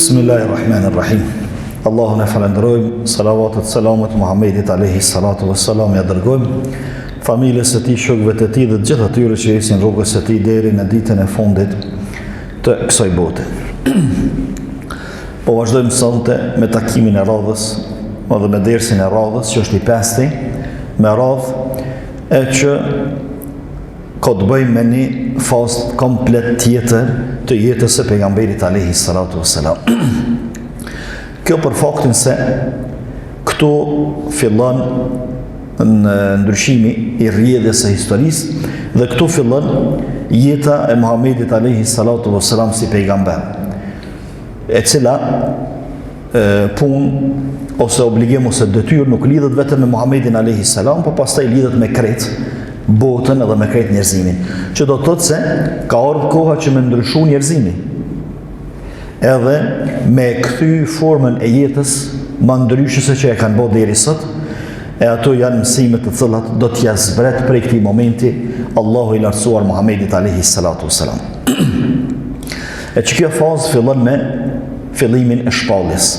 Bismillahirrahmanirrahim. Allahun e falenderojmë, salavatet, selamet Muhammedit alayhi salatu wassalam, ja dërgojmë familjes së tij, shokëve të tij dhe të gjithë atyre që esin rrugës së tij deri në ditën e fundit të kësaj bote. Po vazhdojmë sonte me takimin e radhës, dhe me dersin e radhës, që është i 5-ti, me radhë e që ka të bëjmë me një fazë komplet tjetër të jetës së pejgamberit alayhi salatu wassalam. Kjo për faktin se këtu fillon në ndryshimi i rrjedhjes së historisë dhe këtu fillon jeta e Muhamedit alayhi salatu wassalam si pejgamber, e cila punë ose obligim ose detyrë nuk lidhet vetëm me Muhamedin alayhi salam, por pastaj lidhet me kretë botën edhe me krejt njerëzimin, që do të thotë se ka ardhur koha që me ndryshu njerëzimi edhe me kthy formën e jetës më ndryshëse që e kanë bërë deri sot, e ato janë mësimet të cilat do t'ja zbret prej këtij momenti Allahu i lartësuar Muhamedit alayhi salatu wassalam. E që kjo fazë fillon me fillimin e shpalljes.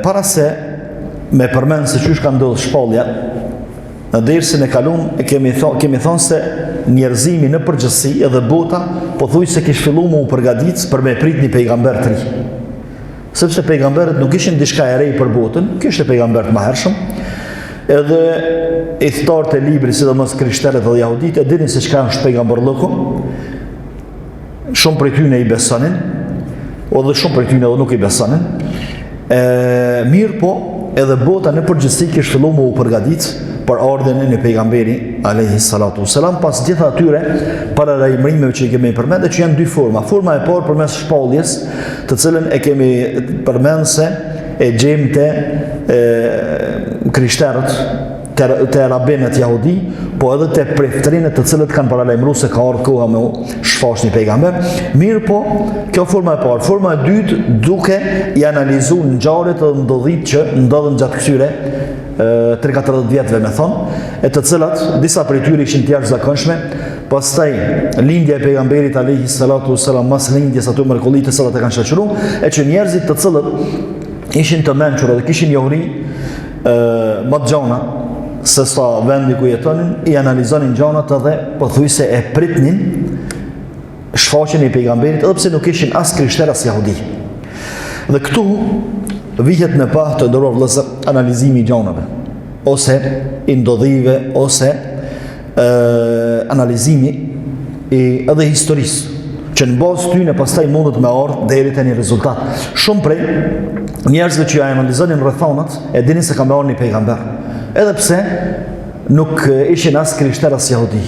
Para se me përmend se çysh ka ndodhur shpallja, në dersin e kalum kemi thonë se njerëzimi në përgjithësi edhe bota pothuajse kishte filluar me u përgatit për me prit një pejgamber të ri. Sepse pejgamberët nuk ishin diçka e re për botën, kishte pejgamber të mëhershëm, edhe idhëtarët e librit, sidomos krishterët dhe jahudit, e dinin se çka është pejgamberlloku. Shumë prej tyre i besonin, edhe shumë prej tyre nuk i besonin. Mirë po, edhe bota në përgjithësi kishte filluar me u përgatit për ardhmën e pejgamberi alayhi salatu wassalam, pas gjitha atyre paralajmërimeve që i kemi përmendur, që janë dy forma. Forma e parë përmes shpalljes, të cilën e kemi përmendur se e gjejmë te krishterët, te rabinët jahudi, po edhe te preftrinët të cilët kanë paralajmëruar se ka ardhur koha me shfaq një pejgamber. Mirë po, kjo forma e parë. Forma e dytë, duke i analizuar ngjarjet dhe ndodhit që ndodhen gjatë këtyre 3-40 vjetëve me thonë, e të cilat disa prej tyre ishin të jashtëzakonshme, pastaj lindja e pejgamberit alayhi salatu wassalam, mas lindjes ato mrekullitë të cilat e kanë shoqëruar, e që njerëzit të cilët ishin të mençur dhe kishin njohuri më të gjona se sa vendi ku jetonin, i analizonin gjanat edhe pothuajse e pritnin shfaqjen e pejgamberit, edhe pse nuk ishin as krishterë as jahudi. Dhe këtu vihet në pah të ndërruar vëllezër analizimi i gjanave, ose i ndodhive, ose analizimi edhe historisë, që në bazë tyne pastaj mundet me ardhur deri te një rezultat. Shumë prej njerëzve që analizonin rrethonat e dinin se ka me ardhur një pejgamber, edhe pse nuk ishin as krishterë as jahudi.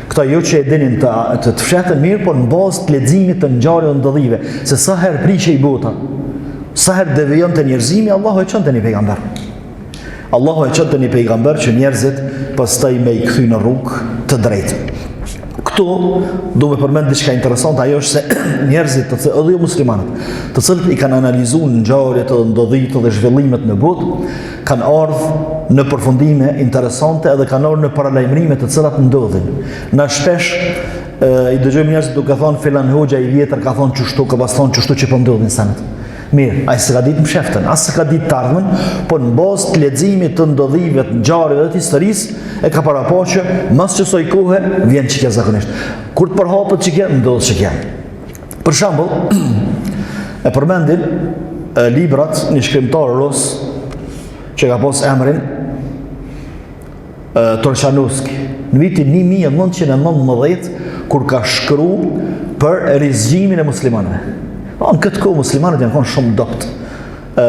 Këta jo që e dinin të fshehtën mirë, por në bazë të leximit të ngjarjeve dhe ndodhive, se sa herë prishej bota, sa herë devijon të njerëzimi, Allahu e çon të një pejgamber. Allahu e çon të një pejgamber që njerëzit pastaj me i kthy në rrugë të drejtë. Këtu do me përmend diçka interesante, ajo është se njerëzit të cilët, edhe jo muslimanët, të cilët i kanë analizuar ngjarjet dhe ndodhitë dhe zhvillimet në botë, kanë ardhur në përfundime interesante edhe kanë ardhur në paralajmërime të cilat ndodhin. Na shpesh i dëgjojmë njerëzit duke thonë filan hoxha i vjetër ka thonë çështu, ka pas thonë çështu që po ndodhin sanat. Mirë, ai s'ka ditë më sheftën, as s'ka ditë të ardhmen, por në bazë të leximit të ndodhive, të ngjarjeve të historisë, e ka parapoqë mas çësoj kohe vjen çka zakonisht. Kur të përhapet çka ndodh çka. Për shembull, e përmendin librat një shkrimtar rus që ka pas emrin Torchanovski, në vitin 1919, kur ka shkruar për rizgjimin e muslimanëve. Në këtë kohë muslimanët janë qenë shumë dopt.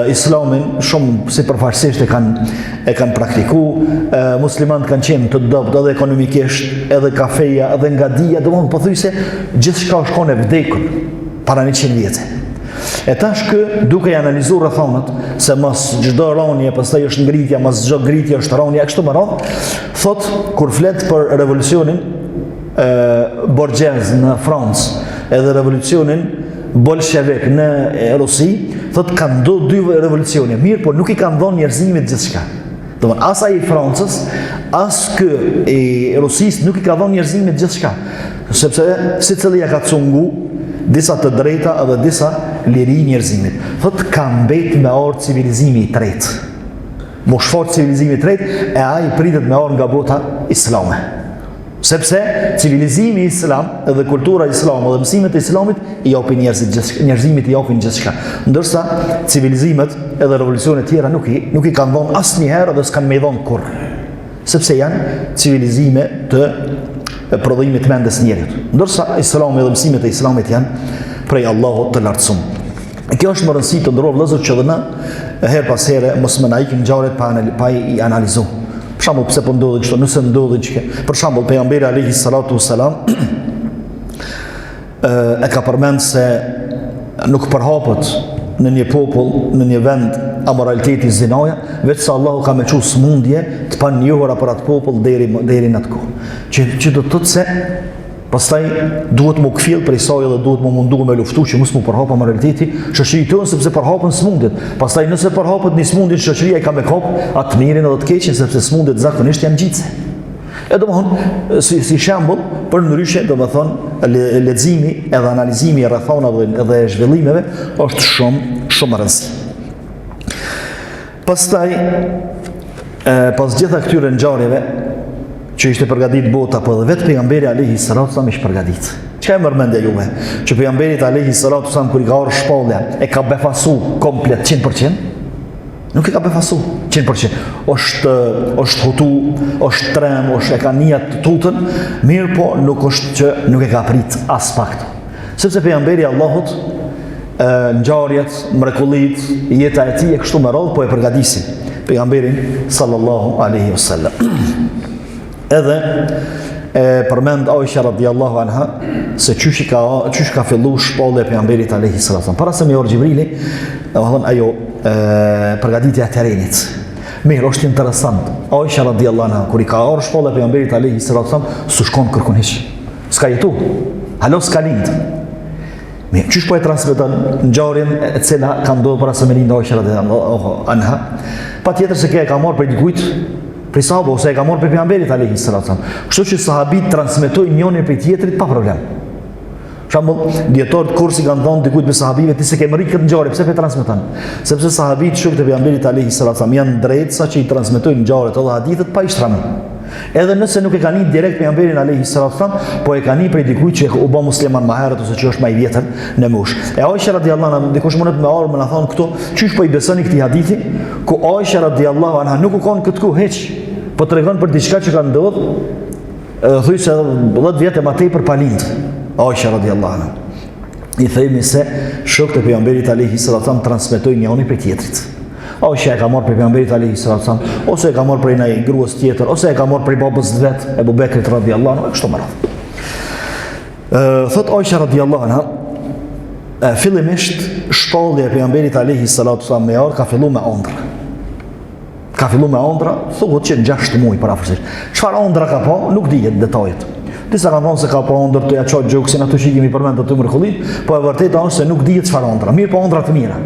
Islamin shumë sipërfaqësisht e kanë praktikuar, muslimanët kanë qenë të dopt edhe ekonomikisht, edhe kafeja, edhe ngadia, domthonë pothuajse gjithçka është qenë e vdekur para 100 vjetë. E tash kë duke i analizuar rrethonat se mos çdo rënie pastaj është ngritja, mos çdo ngritje është rënie, kështu më radh, thot kur flet për revolucionin Borgjez në Francë, edhe revolucionin bolshevik në Rusi, thot kanë dy revolucione, mirë, por nuk i kanë dhënë njerëzimit gjithçka. Domthon as ai i Francës, as ky i Rusisë nuk i ka dhënë njerëzimit gjithçka, sepse secili ja ka cungu disa të drejta edhe disa liri njerëzimit. Thot ka mbet me orë civilizimi i tretë. Mo shfort civilizimi i tretë e ai pritet me orë nga bota islame. Sepse civilizimi islam edhe kultura islame dhe mësimet e islamit i japin njerëzimit i japin gjithçka. Ndërsa civilizimet edhe revolucionet tjera nuk i kanë dhënë asnjëherë dhe s'kan më dhënë kurrë. Sepse janë civilizime të prodhimit mendes njerit. Ndërsa islami dhe mësimet e islamit janë prej Allahut të lartësuar. Kjo është më rëndësi të ndëror vëllezër që dhe na her pas here mos më na ikin ngjarjet pa i analizu. Për shembull pse po ndodhin kështu, nëse ndodhin çka. Për shembull pejgamberi alayhi salatu wassalam e ka përmend se nuk përhapet në një popull, në një vend amoraliteti zinaja, veç se Allahu ka me qu smundje të panjohura për atë popull deri në atë kohë. Që do të thotë se pastaj duhet mu kfill për isaj dhe duhet mu mundu me luftu që mos mu përhapa moraliteti shoqëri tonë sepse përhapën smundjet. Pastaj nëse përhapet një smundje shoqëria ka me kap atë mirin edhe të keqin sepse smundjet zakonisht janë gjitse. E domethënë si shembull për ndryshe domethënë leximi edhe analizimi i rrethonave dhe zhvillimeve është shumë rëndësishëm. Pastaj pas gjitha këtyre ngjarjeve që ishte përgatit bota, po dhe vetë pejgamberi alayhi salatu wasallam ishte përgatit. Çka e mërmendja juve? Që pejgamberi alayhi salatu wasallam kur i ka orë shpallja e ka befasu komplet 100%? Nuk e ka befasu 100%. Është hutu, është trem, është e ka nijat të tutën, mirë po nuk është që nuk e ka prit as pak. Sepse pejgamberi Allahut ngjarjet, mrekullit, jeta e tij e kështu me radhë po e përgatisin pejgamberin sallallahu alaihi wasallam. Edhe përmend Aisha radhiyallahu anha se çysh ka fillu shpallja e pejgamberit alayhi salatu. Para se me orë Xhibrili, domethënë ajo përgatitja e terrenit. Mirë, është interesant. Aisha radhiyallahu anha kur i ka orë shpallja e pejgamberit alayhi salatu, s'u shkon kërkon hiç. S'ka jetu. Halo s'ka lind. Mirë, çysh po e transmeton ngjarjen e cila ka ndodhur para se me lind Aisha radhiyallahu anha. Patjetër se kjo e ka marrë për dikujt prej sahabëve ose e ka marrë për pejgamberit alayhi salatu. Kështu që sahabit transmetojnë njëri prej tjetrit pa problem. Për shembull, dietarët kursi kanë thënë dikujt me sahabive ti se ke mërrit këtë ngjarje, pse pe transmeton? Sepse sahabit shokët e pejgamberit alayhi salatu janë drejtë sa që i transmetojnë ngjarjet edhe hadithet pa i shtranë. Edhe nëse nuk e kanë një direkt pejgamberin alayhi salatu, po e kanë një prej dikujt që u bë musliman më herët ose që është më i vjetër në moshë. E Aisha radhiyallahu anha dikush mundet me ardhur më na thon këtu, çish po i besoni këtij hadithi? Ku Aisha radhiyallahu anha nuk u kon këtu hiç, po tregon për diçka që ka ndodhur, thuaj se 10 vjet e më tepër pa lind. Aisha radhiyallahu anha. I themi se shokët e pejgamberit alayhi salatu transmetojnë njëri prej tjetrit. Aisha e ka marrë prej pejgamberit alayhi salatu ose e ka marrë prej një gruas tjetër, ose e ka marrë prej babës vet, Ebu Bekrit radhiyallahu anhu, kështu më radh. Thot Aisha radhiyallahu anha, fillimisht shpallja e pejgamberit alayhi salatu me orë ka filluar me ëndër. Ka filluar me ëndra, thuhet që 6 muaj parafërsisht. Çfarë ëndra ka pa, nuk dihet detajet. Disa kanë thënë se ka pa ëndër të ja çoj gjoksin ato që kemi përmendur aty mrekullit, po e vërteta është se nuk dihet çfarë ëndra. Mirë, po ëndra të mira.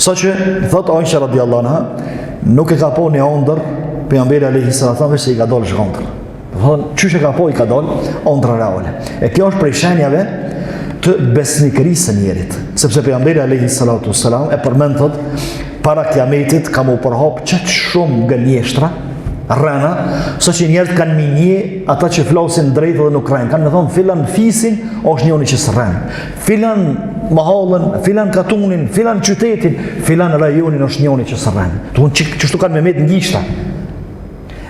Saqë thot Aisha radhiyallahu anha, nuk e ka pa një ëndër pejgamberi alayhi salatu se i ka dalë zhgëndër. Do thonë, çysh e ka pa i ka dalë ëndra reale. E kjo është prej shenjave të besnikërisë së njerit, sepse pejgamberi alayhi salatu wasalam e përmend thot para kiametit ka mu përhap qëtë shumë gënjeshtra, rrena, so që njerët kanë minje ata që flasin drejtë dhe nuk rrenë. Kanë me thonë, filan fisin, është njoni që së rrenë. Filan mahallën, filan katunin, filan qytetin, filan rajonin është njoni që së rrenë. Të unë qështu kanë me metë në gjishta.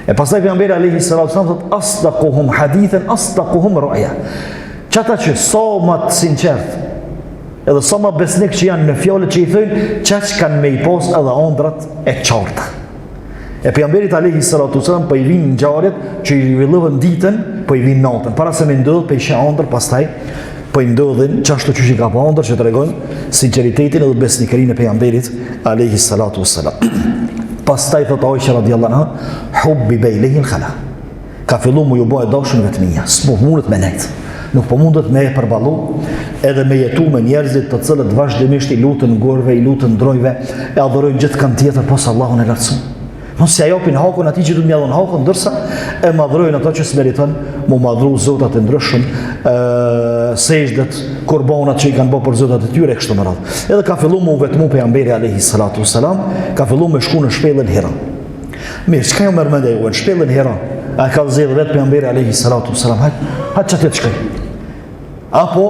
E pasaj pejgamberi alayhi salatu wasalam thot, asdaquhum hadithen, asdaquhum ra'ya. Qata që sa më të sinqert, edhe sa ma besnik që janë në fjallet që i thëjnë, qaq kanë me i pos edhe ëndrat e qarta. E pejgamberit alayhi salatu wasalam po i vinë ngjarjet që i zhvillohen ditën, po i vinë natën. Para se me ndodh pe isha ëndër, pastaj po i ndodhin çashtu që i ka pa ëndër që tregojnë sinqeritetin edhe besnikërinë e pejgamberit alayhi salatu wasalam. Pastaj thot Aisha radhiyallahu anha, hubbi baylihi al-khala. Ka filluar mu ju bëj dashur vetmia, s'po mundet me nejt. Nuk po mundet me e përballu edhe me jetu me njerëzit të cilët vazhdimisht i lutën gorve, i lutën drojve, e adhurojnë gjithë kanë tjetër posë Allahun e lartësuar. Mos si ajopin hakun atij që du të mjallon hakun, ndërsa e madhrojnë ato që s'meriton mu madhru zotat e ndryshëm, sejdët, kurbanat që i kanë bërë për zotat e tyre kështu me radhë. Edhe ka filluar me u vetmu pejgamberi alayhi salatu wassalam, ka filluar me shku në shpellën Hira. Mirë, çka ju merr mendje në shpellën Hira? A ka zgjedhur vetë pejgamberi alayhi salatu wassalam? Ha çfarë të shkoj? Apo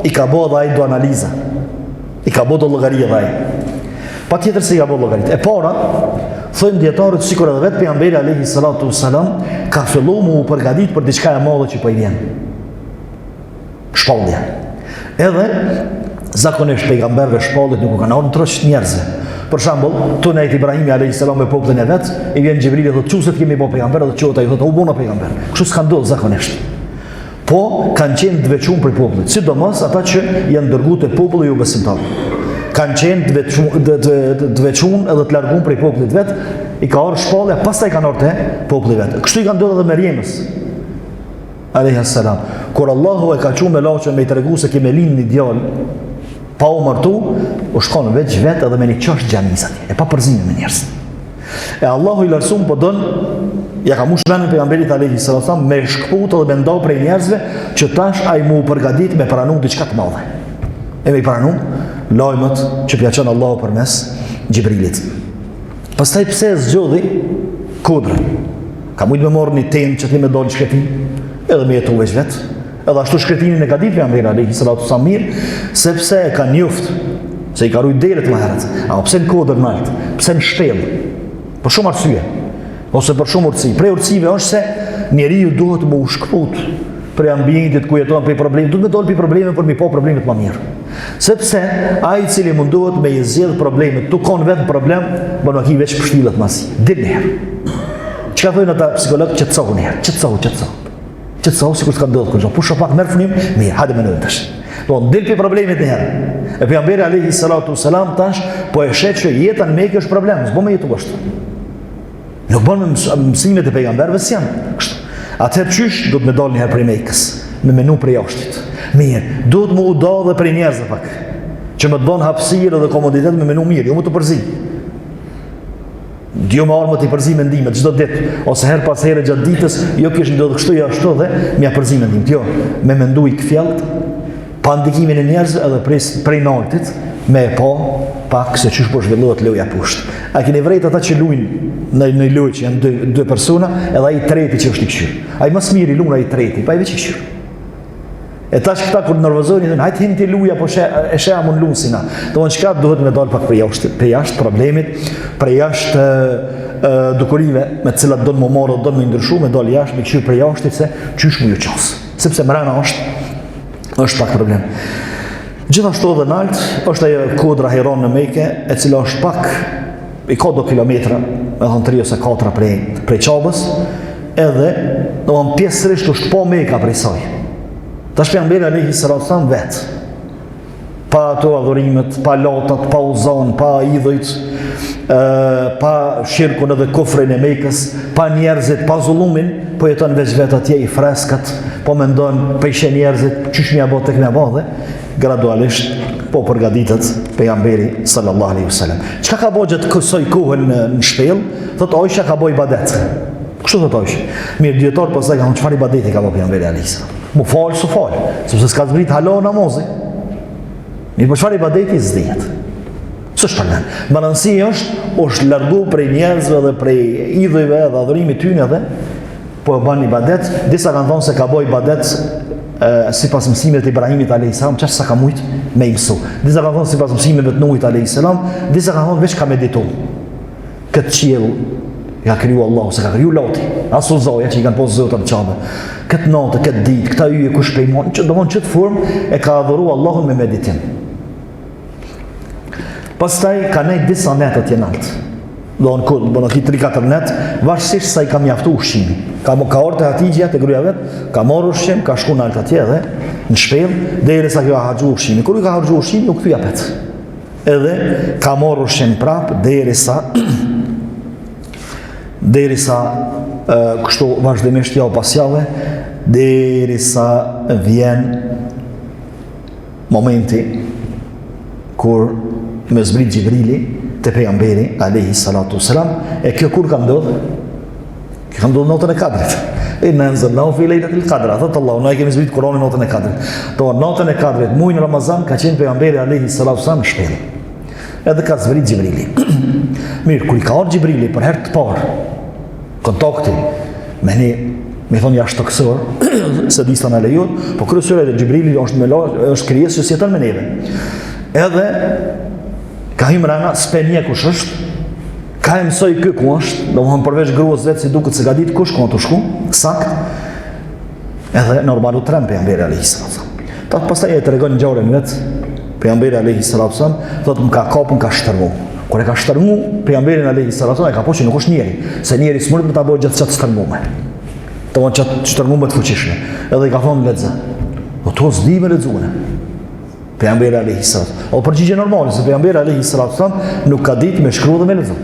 i ka bërë dhe ai do analiza. I ka bërë do llogaria dhe ai. Patjetër se i ka bërë llogarit. E para, thojnë dietarët sikur edhe vetë pejgamberi alayhi salatu wassalam ka filluar me u përgatit për diçka e madhe që po i vjen. Shpallja. Edhe zakonisht pejgamberëve shpallit nuk u kanë ardhur trosh njerëzve. Për shembull, Tunajt Ibrahimi alayhis salam me popullin e vet, i vjen Xhibrili dhe thotë çuset kemi bë pejgamber dhe çohet ai thotë u bona pejgamber. Kështu s'ka ndodhur zakonisht. Po kanë qenë të veçuar për popullin, sidomos ata që janë dërguar te populli ju besimtar. Kanë qenë të veçuar edhe të larguar prej popullit vet, i ka ardhur shpallja, pastaj kanë ardhur te populli vet. Kështu i ka ndodhur edhe Mariamës alayhis salam. Kur Allahu e ka thënë me laçën me i tregu se kemë lind një djalë pa u martu, u shkon veç vetë edhe me një qosh xhamis atje, e pa përzime me njerëz. E Allahu i lartësuar po don, ja ka mushmenin pejgamberit alayhis salam me shkput edhe me ndau prej njerëzve që tash ai mu përgatit me pranu diçka të madhe. E me i pranu lajmët që pja qenë Allahu përmes Gjibrilit. Pastaj pse zgjodhi kodrën? Ka mujtë me morë një temë që ti me dojnë shkretin, edhe me jetu veç vetë. Edhe ashtu shkretinin e ka ditë pejgamberi alayhis salatu mirë, sepse e ka njoft, se i ka rujt deret më herët. A pse në kodër nalt? Pse në shpellë? Për shumë arsye, ose për shumë urtësi. Prej urtësive është se njeriu duhet më u shkput prej ambientit ku jeton prej problemit, duhet me dol prej probleme për mi po problemet më mirë. Sepse ai i cili mundohet me i zgjedh problemet, tu kon vetë problem, bën aki veç pështillet masi. Dilni herë. Çka thonë ata psikologë që çoni herë, që të sikur s'ka ndodhur kur po shoh pak merr fëmijë, mirë, hajde më në tash. Do ndel pi problemet e herë. E pejgamberi alayhis salatu wassalam tash po e shet që jeta në Mekë është problem, s'bën me jetu kështu. Nuk bën me mësimet e pejgamberëve si janë kështu. Atëherë çysh do të më dalë një herë prej Mekës, me menu prej jashtit. Mirë, duhet më u dal edhe prej njerëzve pak, që më të bën hapësirë dhe komoditet me menu mirë, jo më të përzi. Dio më armë të i përzi mendimet çdo ditë, ose her pas here gjatë ditës, jo kish ndodhur kështu ja ashtu dhe mja përzi mendimet. Jo, me mendu i këfjallt, pa ndikimin e njerëzve edhe prej naltit, me pa pak se çysh po zhvillohet loja poshtë. A keni vërejt ata që luajnë në lojë që janë dy persona, edhe ai treti që është i këshyr. Ai më së miri luan ai treti, pa i veç i këshyr. E tash këta kur nervozojnë, thënë hajt hini ti luja, po e sheh amun lusina. Domthon çka duhet me dal pak për jashtë problemit, për jashtë dukurive me të cilat don më marrë, don më ndryshu, me dal jashtë, me këshyr për jashtë se çysh më ju qas. Sepse mbrana është pak problem. Gjithashtu edhe nalt është ajo kodra Hiron në Mekë, e cila është pak i ka do kilometra, me thënë 3 ose 4 prej Qabës, edhe domthon pjesërisht është po Mekka prej saj. Tash pejgamberi alayhis salam vet. Pa ato adhurimet, pa latat, pa uzon, pa idhujt, pa shirkun edhe kufrin e Mekës, pa njerëzit, pa zullumin, po jeton veç vet atje i freskat, po mendon pe ishe njerëzit, çysh më apo tek më apo dhe gradualisht po përgatitet pejgamberi sallallahu alaihi wasallam. Çka ka bëjë të kësaj kohën në shpellë? Thotë Aisha ka bëj ibadet. Kështu thotë Aisha. Mirë, dietar pastaj kanë çfarë ibadeti ka bëj pejgamberi alayhis salam. Mu falë, su falë, sepse s'ka zbrit halo namazi. Mirë, për çfarë ibadeti s'dihet. S'është problem. Balanci është largu prej njerëzve dhe prej idhujve dhe adhurimit tyne edhe, po e bën ibadet. Disa kanë thonë se ka bëj ibadet sipas mësimeve të Ibrahimit alayhis salam, çfarë sa ka mujt me i mësu. Disa kanë thonë sipas mësimeve të Nuhit alayhis salam, disa kanë thonë veç ka meditu. Këtë qiell ja kriju Allahu, se ka kriju loti, aso zoja që i kanë posë zotën qabe. Këtë natë, këtë ditë, këta yje kush pejmon, që do qëtë formë e ka adhuru Allahun me meditim. Pastaj ka nejt disa netët jenalt. Do në këtë, bënë ati 3-4 netë, vazhësisht sa i ka mjaftu ushqimi. Ka orë të Hatixhja të gruaja vetë, ka marrë ushqim, ka shku nalt atje edhe, në shpellë, deri sa kjo ka harxhu ushqimi. Kur i ka harxhu ushqimi, u kthyja pet. Edhe ka marrë ushqim prapë, derisa kështu vazhdimisht javë pas jave, derisa vjen momenti kur me zbrit Gjibrili te pejgamberi alayhis salatu wassalam, e kjo kur ka ndodhur? Kjo ka ndodhur natën e Kadrit. Inna anzalnahu fi lejlatil qadr. Thot Allahu, ne kemi zbrit Kur'anin natën e Kadrit. Do natën e Kadrit, muajin Ramazan, ka qenë pejgamberi alayhi salatu wasallam në shpellë. Edhe ka zbrit Xhibrili. Mirë, kur i ka ardhur Xhibrili për herë të parë, kontakti me ne, më thonë jashtë toksor, se disa na lejon, po kryesore Xhibrili është krijesë që jeton me neve. Edhe ka himrana spenia kush është, ka e mësoj kë ku është, do më thonë përveç gruas vetë si duket se ka ditë kush ku të shku, sakt, edhe normal u trem pejgamberi alayhi salatu. Tatë pastaj e tregon ngjarjen vetë pejgamberi alayhi salatu, thotë më ka kapur, ka shtërmu. Kur e ka shtërmu pejgamberin alayhi salatu, e ka poshtë nuk është njeri, se njeri smurt me ta bëjë gjithë çat shtërmume. Të vonë çat shtërmume të fuqishme. Edhe i ka thonë lexo. Po to s'di me lexuar. Pejgamberi alayhi salatu. O përgjigje normale, se pejgamberi alayhi salatu nuk ka ditë me shkruar dhe me lexuar.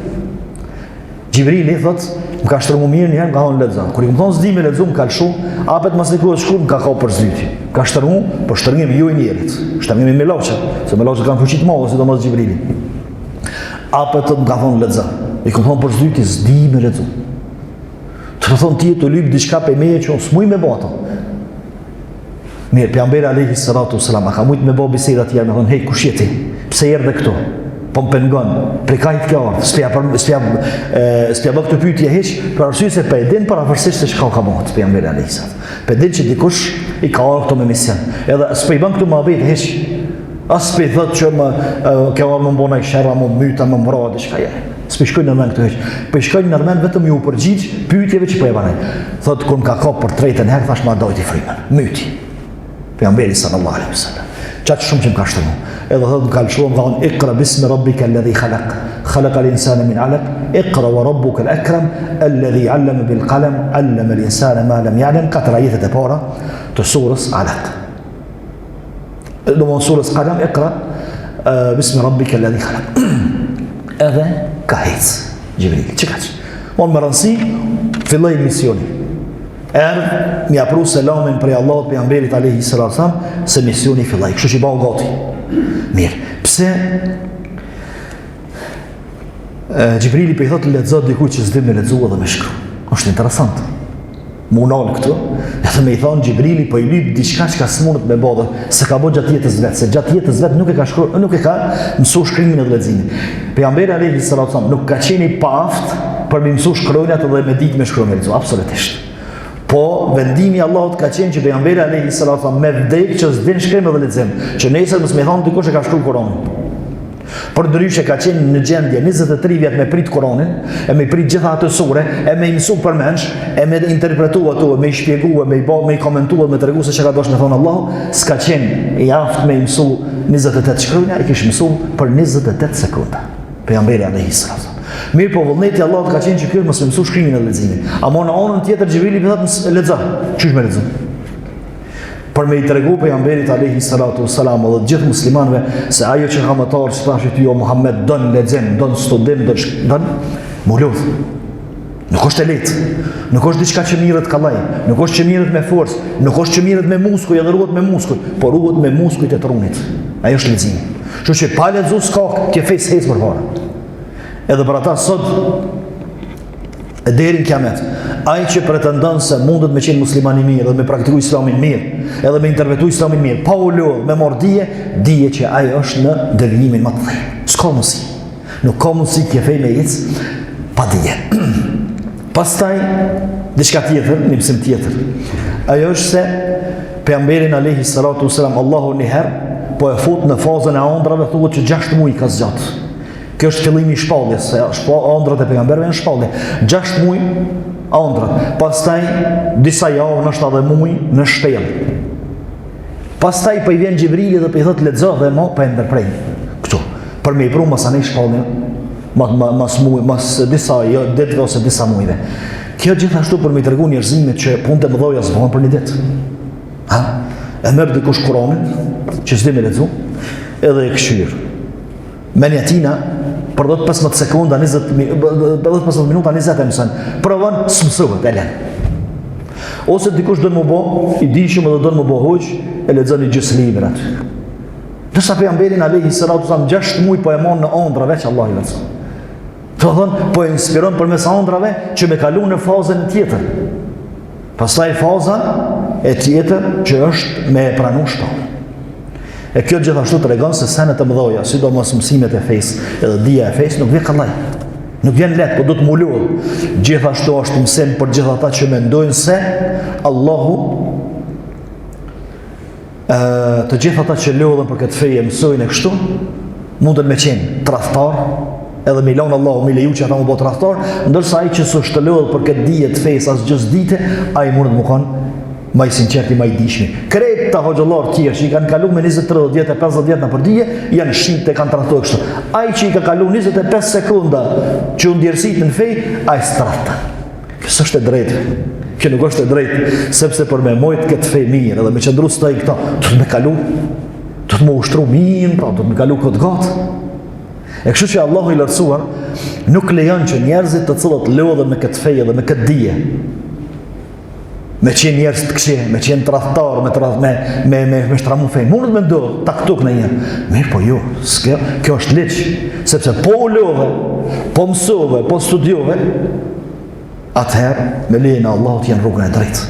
Xhibrili thot, më ka shtërmu mirë një herë, më ka thonë lexo. Kur i më thonë s'di me lexu, më ka lshu, apet mos e kruhet shkruaj, më ka kapur për zyti. Ka shtërmu, po shtërngim ju i njerit. Shtërngimi me loçë, se me loçë kanë fuqi të mëdha, sidomos Xhibrili. Apet më ka thonë lexo. I kam thonë për zyti, s'di me lexu. Të thonë ti të lyp diçka pe meje që s'muj me bota. Mirë, pejgamberi alayhi salatu wasalam ka mujt me bë biseda të tjera, më thonë, hey, kush je ti? Pse erdhe këtu? Po më pengon, prekajt kjo ardhë, s'pja bë këtë pyetje hiç, për arsye se pe din parafarsisht se çka ka bëhet pejgamberi alayhi salatu. Pe din që dikush i ka ardhur këtu me mision. Edhe s'pe i bën këtu mohabet hiç. As pe thotë që më kjo më bëna i sherra, më myta, më mbra diçka ja. S'pe shkojnë në mend këtu hiç. Po shkojnë në mend vetëm ju përgjigj pyetjeve që po e banoj. Thotë kur më ka kap për tretën herë thash ma dojti frymën. Myti. Pejgamberi sallallahu alaihi wasallam. Çat shumë që më ka shtëmu. Edhe thotë më ka lëshuar më thonë iqra bismi rabbika alladhi khalaq. Khalaqa al-insana min 'alaq. Iqra wa rabbuka al-akram alladhi 'allama bil qalam 'allama al-insana ma lam ya'lam. Katër ajetet e para të surës Alaq. Do të surës Qalam iqra bismi rabbika alladhi khalaq. Edhe ka hec Xhibril. Çikaç. On më rëndësi filloi misioni. Mi apru selamin prej Allahut pejgamberit alayhi salatu wasallam se misioni filloi. Kështu që i bau gati. Mirë. Pse Xhibrili po i thotë lexo dikujt që s'di me lexuar dhe me shkruaj. Është interesant. Munal këtu. Edhe më i thon Xhibrili po i lyp diçka që s'mundet me bë, se ka bërë gjatë jetës vet, se gjatë jetës vet nuk e ka shkruar, nuk e ka mësuar shkrimin dhe leximin. Pejgamberi alayhi salatu wasallam nuk ka qenë i paaft për me mësuar shkronjat dhe me ditë me shkruar, absolutisht. Po vendimi i Allahut ka qenë që pejgamberi alayhi salatu wasallam me vdek që s'din shkrim dhe lexim, që nesër mos më thon dikush e ka shkruar Kur'anin. Por ndryshe ka qenë në gjendje 23 vjet me prit Kur'anin, e me prit gjitha ato sure, e me mësu përmendsh, e me interpretu ato, me shpjegua, me i komentua, me tregu se çka dosh me thon Allahu, s'ka qenë i aftë me mësu 28 shkronja, i kish mësu për 28 sekonda. Pejgamberi alayhi salatu. Mirë po vullneti i Allahut ka qenë që ky mos mësu shkrimin dhe leximin. Ama në anën tjetër Xhibrili i thotë lexo. Çish me lexo? Për me i tregu pejgamberit alayhi salatu wasalam dhe gjithë muslimanëve se ajo që xhamatar që thashë ti o Muhammed don lexim, don studim, don muludh. Nuk është e lehtë. Nuk është diçka që mirret kallaj, nuk është që mirret me forcë, nuk është që mirret me muskuj, edhe ruhet me muskuj, por ruhet me muskujt e trunit. Ajo është leximi. Kështu që pa lexuar s'ka ke fes hes për para. Edhe për ata sot e deri në kiamet, ai që pretendon se mundet me qenë musliman i mirë dhe me praktikuar islamin mirë, edhe me interpretuar islamin mirë, pa u lodh me marr dije që ai është në devijimin më të thellë. S'ka mundsi. Nuk ka mundsi që fej me ec pa dije. Pastaj diçka tjetër, një mësim tjetër. Ajo është se pejgamberin alayhi salatu wasalam Allahu një herë po e fut në fazën e ëndrave, thuhet që 6 muaj ka zgjat. Kjo është fillimi i shpalljes, se ëndrat e pejgamberëve janë shpallje. 6 muaj ëndrat. Pastaj disa javë, ndoshta edhe muaj në shpellë. Pastaj po i vjen Xhibrili dhe po i thotë lexo dhe mo po e ndërprej. Ktu. Për me i pru mos anë shpalljen. Mas disa ditëve ose disa muajve. Kjo gjithashtu për me tregu njerëzimit që punët e mëdha s'bëhen për një ditë. Ha? E merr dikush Kur'anin, që s'di me lexu, edhe e këshir. Menjatina për 15 sekonda, 15 minuta, 20 e mësën. Provon, s'mësohet, e len. Ose dikush do më bo, i dishëm edhe do më bo hoq, e lexon i gjysë librat. Dësa pejgamberin alayhi salatu wasallam 6 muaj po e mon në ëndra veç Allah i lexon. Do të thonë, po e inspiron përmes ëndrave që me kalu në fazën tjetër. Pastaj faza e tjetër që është me e pranu shpalljen. E kjo gjithashtu të regon se senet e mëdhoja, sidomos mësimet e fesë edhe dija e fesë, nuk vjen kallaj. Nuk vjen letë, po du të mulluar. Gjithashtu është mësim për gjithë ata që mendojnë se Allahu të gjithë ata që lodhen për këtë feje mësojnë e kështu, mundën me qenë tradhtar, edhe me lanë Allahu, me leju që ata më bo tradhtar, ndërsa ai që s'është të lodhë për këtë dije të fesë as gjës dite, ai mundet më kanë ma i sinqerti, ma i dishmi. Krejt të hoxhallar tjerë që i kanë kalu me 20-30 vjetë e 50 vjetë në përdije, janë shite, kanë tradhtuar kështu. Ai që i ka kalu 25 sekunda që u ndjerësit në fej, ai s'tradhta. Kjo është e drejtë. Kjo nuk është e drejtë, sepse për me mojt këtë fej mirë, edhe me qëndru së taj këta, të me kalu, të me ushtru mirë, pra, të me kalu këtë gatë. E kështu që Allahu i lartësuar nuk lejon që njerëzit të cilët lodhen me këtë fej dhe me këtë dije, me qenë njerëz të këqij, me qenë tradhtar, me shtramu fejnë. Mundet me ndohë, taktuk në një. Mirë, po jo, kjo është liq, sepse po u lodhe, po mësove, po studiove, atëherë, me lejnë Allahut jenë rrugën e drejtë.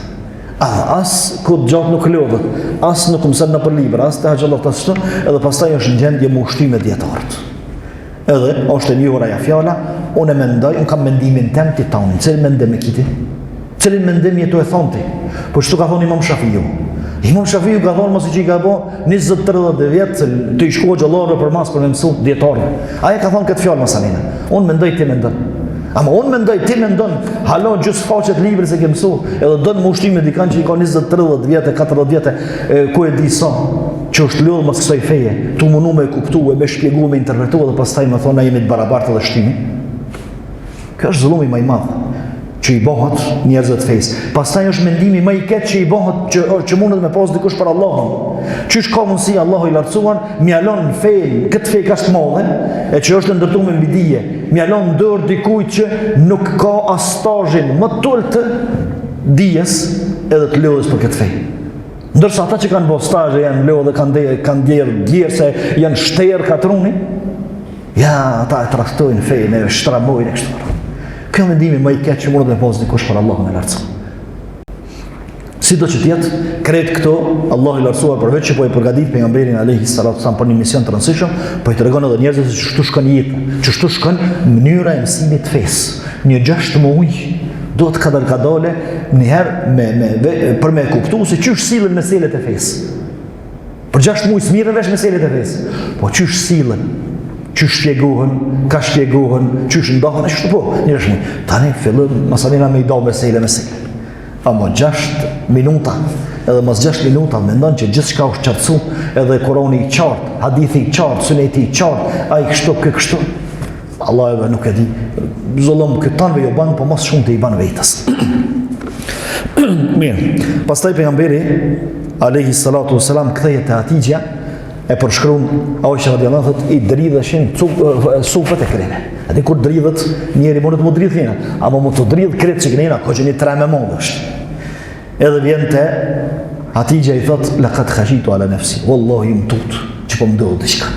As këtë gjatë nuk lodhet, as nuk mësën në për libra, as të haqallat të sëtë, edhe pastaj është në gjendje më ushtime djetarët. Edhe, është e njohur aja fjala, unë e mendoj, unë kam mendimin tem të taunin, cilë mendim e kiti? Cilin mendim jetu e thonë ti? Po çtu ka thonë Imam Shafiu. Imam Shafiu ka thonë mos i që i ka bo 20-30 vjetë të i shkua gjallore për mas për me mësu djetarë. Aja ka thonë këtë fjallë masalina. Unë mendoj ti mendon. Ama unë mendoj ti mendon. Halon gjus faqet libri se ke mësu. Edhe dënë më ushtime dikan që i ka 20-30 vjetë, 40 vjetë, ku e di sa që është lodhë mas kësaj feje. Tu mundu me kuptu, me shpjegu, me interpretu dhe pastaj me thonë na jemi të barabartë dhe shtimi. Kjo është zullumi më i madh që i bëhet njerëzve të fesë. Pastaj është mendimi më i keq që i bëhet që mundet me pas dikush për Allahun. Qysh ka mundësi Allahu i lartësuar mjalon fejnë, këtë fejë kaq të madhe, e që është ndërtuar me mbi dije, mjalon dorë dikujt që nuk ka as stazhin më të ulët të dijes edhe të lodhës për këtë fejë. Ndërsa ata që kanë bërë stazhe janë lodhë, kanë djerë se janë shterë katruni, ja, ata e tradhtojnë fejnë, e shtramojnë e kështu. Kjo mendimi më i keq që mundet me pas dikush për Allahun e lartësuar. Sido që tjetë, krejt këto, Allahu i lartësuar përveç që po i përgatit pejgamberin alayhi salatu wasalam për një mision të rëndësishëm, po i tregon edhe njerëzve se çështu shkon jeta, çështu shkon mënyra e mësimit të fesë. Një 6 muaj do të kadale një herë për me kuptu se çysh sillen meselet e fesë. Për 6 muaj smirën vesh meselet e fesë, po çysh sillen, çysh shpjegohen, ka shpjegohen, çysh ndahen, ashtu po, njësh muaj. Tani fillon masalina me i dal mesele. Amo 6 minuta, edhe mas 6 minuta mendon që gjithçka është qartësu, edhe Kurani i qartë, hadithi i qartë, suneti i qartë, ai kështu kështu. Allah edhe nuk e di. Zullum këtanve jo ban, po mos shumë të i ban vetës. Mirë. Pastaj pejgamberi alayhi salatu wasalam kthehet te Hatixha, e përshkruan Aisha radhiyallahu anha thotë i dridheshin supët e kreme. Atë kur dridhet njëri mund të dridh njëra, ama mund të dridh krejt që kënena, ko që një 3 me modë është. Edhe vjen te Hatixha i thotë laqad khashitu ala nafsi, wallahi mtut, që po më ndodh diçka.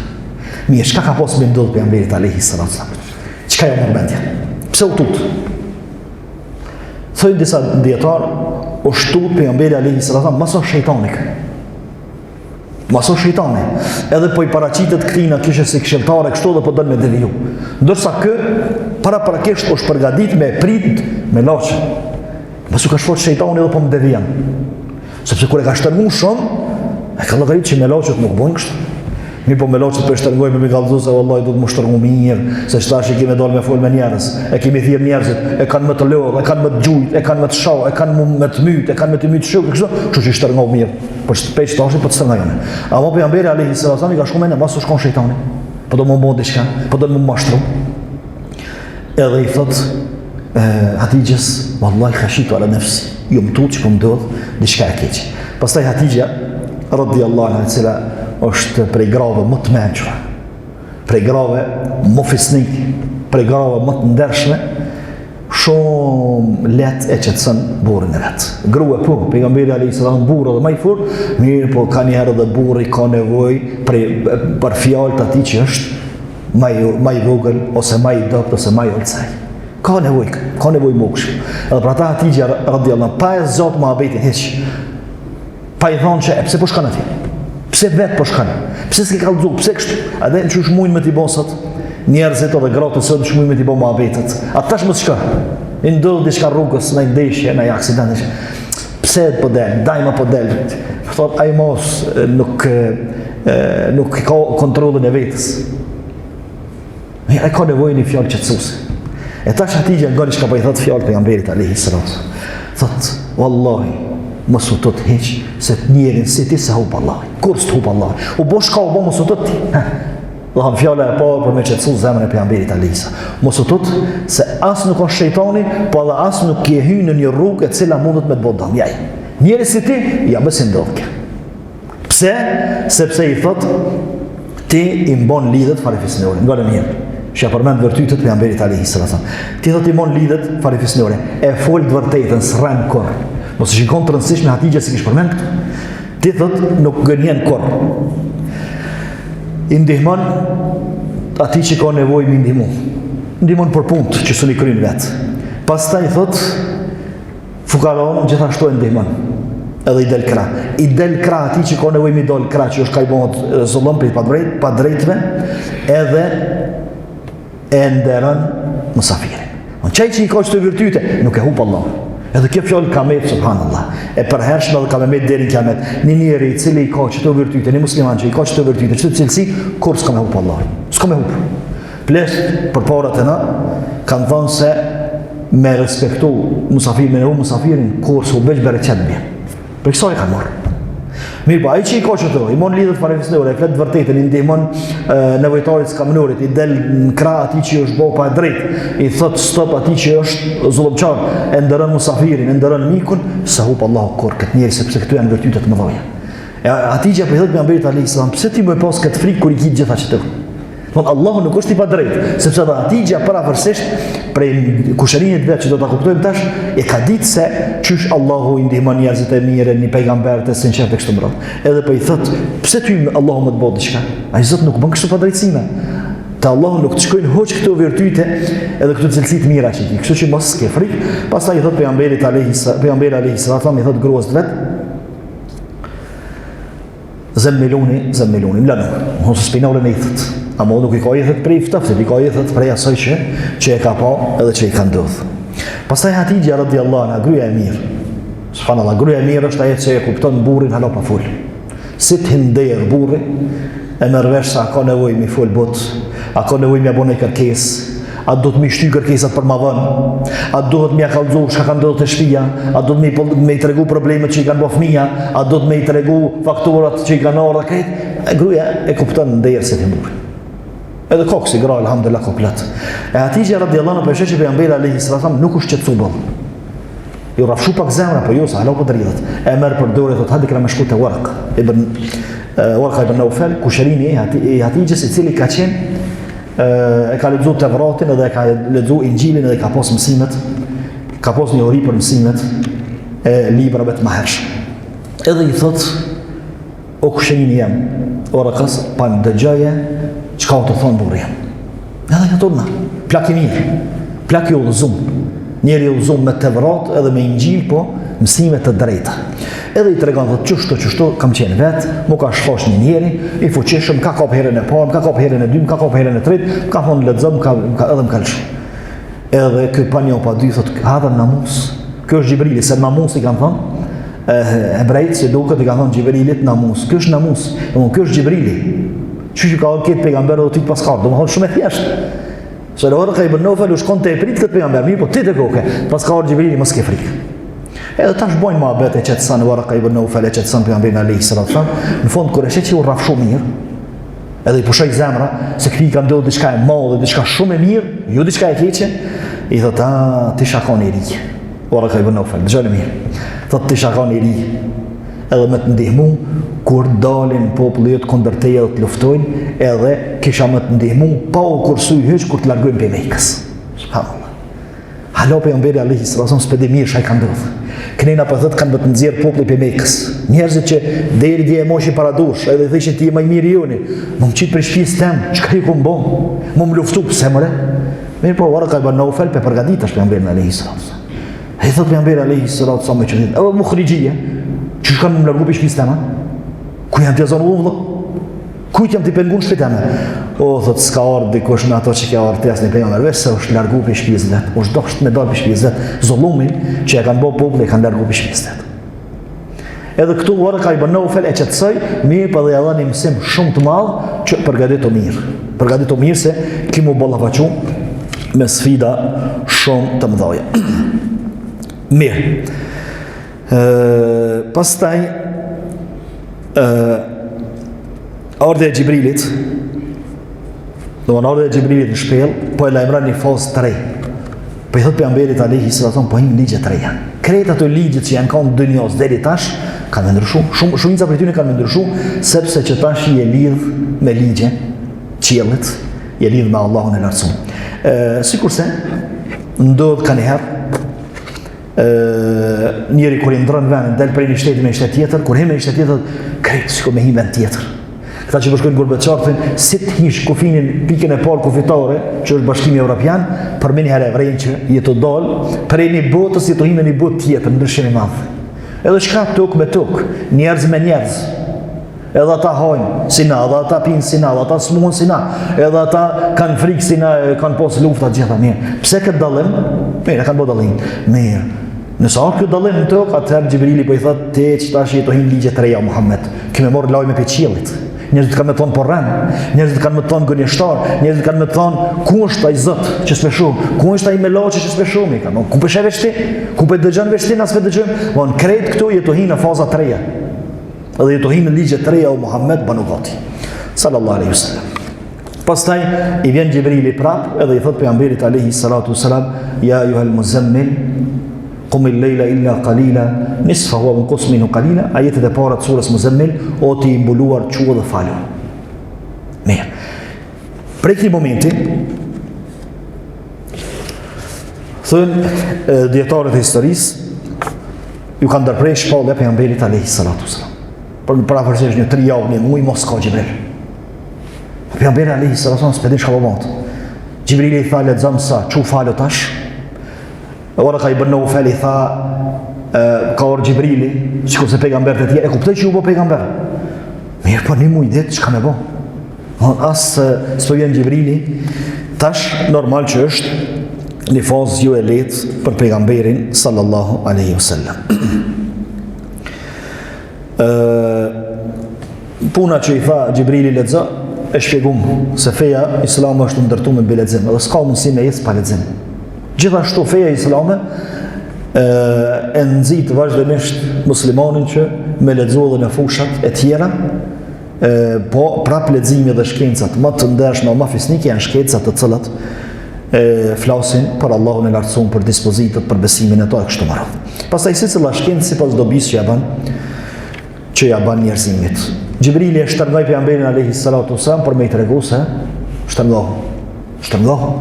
Mirë, çka ka pas me ndodh pejgamberit alayhi salatu wasalam? Çka jo mendja? Pse u tut? Thojnë disa dietar, u shtut pejgamberi alayhi salatu wasalam maso shejtanik. Maso shejtani, edhe po i paraqitet këtina kishë si këshilltare kështu dhe po dën me deviju. Ndërsa kë paraprakisht është përgatit me prit me laçë. Mos u ka shfot shejtani edhe po më devijan. Sepse kur e ka shtërngu shumë, e ka llogarit që me laçët nuk bojnë kështu. Mi po me laçët po e shtërngojmë me kallëzu se vallahi do të më shtërngu mirë, se shtash e kemi dalë me fol me njerëz, e kemi thirr njerëzit, e kanë më të lodh, e kanë më të gjujt, e kanë më të shoh, e kanë më të myt, e kanë më të myt shok, kështu që shtërngoj mirë. Për shpejt tashi po të stërngojnë. Ama pejgamberi alayhi salatu wasallam i ka shkuar në mos u shkon shejtani. Po do më bëu diçka, po do më mashtru. Edhe i thot Hatixhës, wallahi khashitu ala nafsi, ju më tut që po më ndodh diçka e keqe. Pastaj Hatixha radhiyallahu anha cila është prej grave më të mençura, prej grave më fisnik, prej grave më të ndershme, shumë let e qetëson burrin e vet. Grua po, pejgamberi alayhi salam burrë dhe më i fort, mirë po ka një herë edhe burri ka nevojë për fjalët atij që është më i vogël ose më i dopt ose më i olcaj. Ka nevojë moksh. Edhe për ata Hatixha radhiyallahu pa e zot muhabetin hiç. Pa i thonë që pse po shkon aty? Pse vet po shkon? Pse s'ke kallzu? Pse kështu? A dhe çu shmujnë me ti bosat? Njerëzit edhe gratë sot shmujnë me ti bë muhabetet. A tash mos shkon. I ndodh diçka rrugës, në ndeshje, në aksident. Pse po del? Dajma po del. Thot ai mos nuk ka kontrollin e vetes. Ai ka nevojë një fjalë qetësuese. E tash Hatixha nga çka po i thot fjalë pejgamberit alayhi salatu. Thot wallahi mos u tot hiç se të njerin si ti se hub Allah. Kur s'të hub Allah. U bosh ka u bë mos u tot ti. Do han fjala e parë për me qetësues zemrën e pejgamberit alayhi salatu. Mos u tot se as nuk ka shejtani, po edhe as nuk ke hyrë në një rrugë e cila mundet me të bëj dëm. Jaj. Njeri si ti, ja besin ndodhke. Pse? Sepse i thot ti i mbon lidhet farefisnore. Nga në mirë. Që përmend vërtytet pejgamberit alayhi salatu. Ti do të mund lidhet farefisnore. E fol të vërtetën, s'rën kur. Mos e shikon të rëndësishme Hatixha si kish përmend këtu. Ti thot nuk gënjen kur. I ndihmon atij që ka nevojë me ndihmë. Ndihmon për punë që s'u kryen vet. Pastaj thot fukaron gjithashtu e ndihmon. Edhe i del krah. I del krah atij që ka nevojë me dal krah, që është ka i bëhet zullum për pa drejtve, edhe e nderon musafirin. Çaj që i ka çdo virtyte, nuk e hub Allah. Edhe kjo fjalë ka me subhanallah. E përhershme edhe ka me deri në kiamet. Një njeri i cili i ka çdo virtyte, një musliman që i ka çdo virtyte, çdo cilësi, kur s'ka me hub Allah. S'ka me hub. Plesht përpara të na kanë thënë se me respektu musafirin kur s'u bëj bereqet mbi. Për kësaj ka marrë. Mirë po, ai që i ka qëto, i mon lidhet farefisnore, i flet vërtetën, i ndihmon nevojtarit s'kamënorit, i del në krah atij që është bo pa drejt, i thot stop atij që është zullumçar, e ndëron musafirin, e ndëron mikun, se hub Allahu kur këtë njeri, sepse këtu janë virtytet më dhoja. Hatixha po i thot pejgamberit alayhi salam, pse ti më pas këtë frikë kur i gjithë gjitha çto? Thot Allahu nuk është i pa drejt, sepse edhe Hatixha paraversisht prej kushërinit vetë që do ta kuptojmë tash, e ka ditë se qysh Allahu i ndihmon njerëzit e mirë, një pejgamber të sinqert e kështu me radhë. Edhe po i thot, pse ty Allahu më të bëj diçka? Ai Zot nuk bën kështu pa drejtësime. Te Allahu nuk të shkojnë hoç këto virtyte edhe këto cilësi të mira që ti. Kështu që mos ke frikë. Pastaj i thot pejgamberit alayhi salatu, i thot gruas vet, zemmiluni, mlanu. Mos spinole me i thot. Amo nuk i ka jethet prej ftaftit, i ka jethet prej asaj që e ka pa edhe që i ka ndodh. Pastaj Hatixha radhiyallahu anha, gruaja e mirë. Subhanallahu, gruaja e mirë është ajo që e kupton burrin hala pa fol. Si të nder burri, e merr vesh sa ka nevojë mi fol bot, a ka nevojë mi bënë kërkesë, a do të mi shty kërkesat për ma vënë, a do të mi kallëzu çka ka ndodhur te shtëpia, a do të mi tregu problemet që i kanë bërë fëmia, a do të mi tregu fakturat që i kanë ardhur këtë. Gruaja e kupton nderësit e burrit. Edhe kokë si gra, alhamdulillah, komplet. E Hatixha radhiyallahu anha përshë që pejgamberi alayhi salatu nuk është qetësu boll. Jo rafshu pak zemra, po jo sa hala po dridhet. E merr për dorë thot hadi kra me shku te Warqa ibn Nawfal, kushërini i Hatixhës, i cili ka qenë e ka lexuar Tevratin edhe e ka lexuar Injilin edhe ka pas mësimet, ka pas një ori për mësimet e librave të mëhershëm. Edhe i thot o kushërini jam, Warqas pa dëgjoje çka u të thonë burri jam. Edhe ka thonë, plak i mirë, plak i udhëzum. Njeri i udhëzum me Tevrat edhe me Injil, po mësime të drejta. Edhe i tregon thotë çështo kam qenë vet, mu ka shfosh një njeri i fuqishëm, ka kap herën e parë, ka kap herën e dytë, ka kap herën e tretë, ka thonë lexom, edhe më ka lëshu. Edhe ky pa një pa dy thotë hadha namus. Ky është Xhibrili, se namus i kanë thonë hebrejt që duket i kanë thonë Xhibrilit namus. Ky është namus, domthonë ky është Xhibrili. Që ka këtë pejgamber do të pas ka, domethënë shumë e thjeshtë. Se Warqa ibn Nawfal u shkon te e prit këtë pejgamber, mirë po ti të koke, pas ka Xhibrili mos ke frikë. Edhe tash bojnë mohabet e qetëson Warqa ibn Nawfal e qetëson pejgamberin alayhi salatu. Në fund kur e sheh që u rraf shumë mirë, edhe i pushoi zemra se këtij ka ndodhur diçka e madhe, diçka shumë e mirë, jo diçka e keqe, i thotë ti shakon i ri. Warqa ibn Nawfal, dëgjoni mirë. Thotë ti shakon i ri. Edhe me të ndihmu kur dalin popullit kundër teje dhe të luftojnë, edhe kisha më të ndihmu pa u kursuj hyç kur të largojnë për Mekës. Subhanallah. Hala pejgamberi alayhi salatu s'pedi mirë shaj ka ndodhur. Kënena po thotë kanë më të nxjerr populli për Mekës. Njerëzit që deri dje e moshin para dush, edhe thëshin ti je më i miri joni. Më qit për shtëpisë tem, çka ju kum bën? Më luftu pse more? Mirë po, Waraka ibn Naufel pe përgatit është pejgamberin alayhi salatu. E thot pejgamberi alayhi salatu sa më çudit. Apo mukhrijie, që kanë më largu për shtëpisë tëma? Ku janë të zonë uvdhë? Ku jam të pengun shtëpi tëma? O, thot, s'ka ardhur dikush në ato që ka ardhur tes në pejgamber, veç se është largu për shtëpisë vet. Është dosht me dal për shtëpisë vet, zullumin që e kanë bërë populli kanë largu për shtëpisë vet. Edhe këtu Waraka ibn Naufel e qetësoi, mirë po dhe ja dhani mësim shumë të madh që përgatitu mirë. Përgatitu mirë se kimu ballafaqu me sfida shumë të mëdha. Mirë. Pastaj ardha e Gjibrilit, ardha e Gjibrilit në shpellë, po e lajmëron një fazë të re. Po i thot pejgamberit alayhi salatu po him ligje të reja. Krejt ato ligjet që janë kanë dynjos deri tash kanë ndryshuar. Shumica prej tyre kanë ndryshuar sepse që tash i e lidh me ligje qiellit, i e lidh me Allahun e lartësuar. Sikurse ndodh kanë herë njëri kur i ndron vendin del prej një shteti me një shtet tjetër, kur him me një shtet tjetër, krejt sikur me him vend tjetër. Këta që përshkojnë Gorbaçovin, si të hish kufinin pikën e parë kufitare, që është Bashkimi Evropian, për me një herë evrein që jetë dal, prej një botës jetë hime një botë tjetër, ndryshim i madh. Edhe shka tuk me tuk, njerëz me njerëz. Edhe ata hajnë si na, edhe ata pinë si na, edhe ata smuhen si na, edhe ata kanë frikë si na, kanë pas lufta gjitha mirë. Pse këtë dallim? Mirë, kanë bërë dallim. Mirë. Nëse ka këtë dallim në tokë, atëherë Gjibrili po i thotë te që tash jetohin ligje të reja Muhammed. Kemë marrë lajme pe qiellit. Njerëzit kanë më thonë porran, njerëzit kanë më thonë gënjeshtar, njerëzit kanë më thonë ku është ai Zot që s'pe shoh, ku është ai Mellaçi që s'pe shoh, ku po sheh veçti, ku po dëgjon veçti as vetë dëgjojmë. Von krejt këtu jetohin në faza të reja. Edhe jetohin në ligje të reja o Muhammed banu gati. Sallallahu alaihi wasallam. Pastaj i vjen Gjibrili prap edhe i thot pejgamberit alayhi salatu wasalam, ya ayyuhal muzammil qum al-layla illa qalila nisfahu wa inqus minhu qalila. Ajetet e para të surës Muzammil, o ti i mbuluar quo dhe falu. Mirë. Prej këtij momenti thënë dietarët e historisë ju kanë ndërprer shpallja pejgamberit alayhi salatu wasalam. Për parafërsesh një 3 javë, një muaj mos ka Gjibril. Pejgamberi alayhi salatu wasalam s'pedin çka bëmot. Gjibrili i tha lexon sa, çu falu tash. Waraka ibn Naufel i tha ka or Gjibrili, sikur se pejgamberët e tjerë, e kuptoj që u bë pejgamber. Mirë, po një muaj ditë çka më bë? As s'po vjen Gjibrili, tash normal që është një fazë ju e lehtë për pejgamberin sallallahu alaihi wasallam. Puna që i tha Gjibrili lexo e shpjegum se feja islame është ndërtuar me lexim, edhe s'ka mundësi me ecë pa lexim. Gjithashtu feja islame e nxit vazhdimisht muslimanin që me lexu edhe në fushat e tjera, po prap leximi dhe shkencat më të ndershme, më fisnike janë shkencat të cilat flasin për Allahun e lartësuar, për dispozitat, për besimin e to e kështu me radhë. Pastaj secila shkencë sipas dobisë që ja ban njerëzimit. Gjibrili e shtrëngoi pejgamberin alayhi salatu wasalam për me i tregu se shtrëngohu.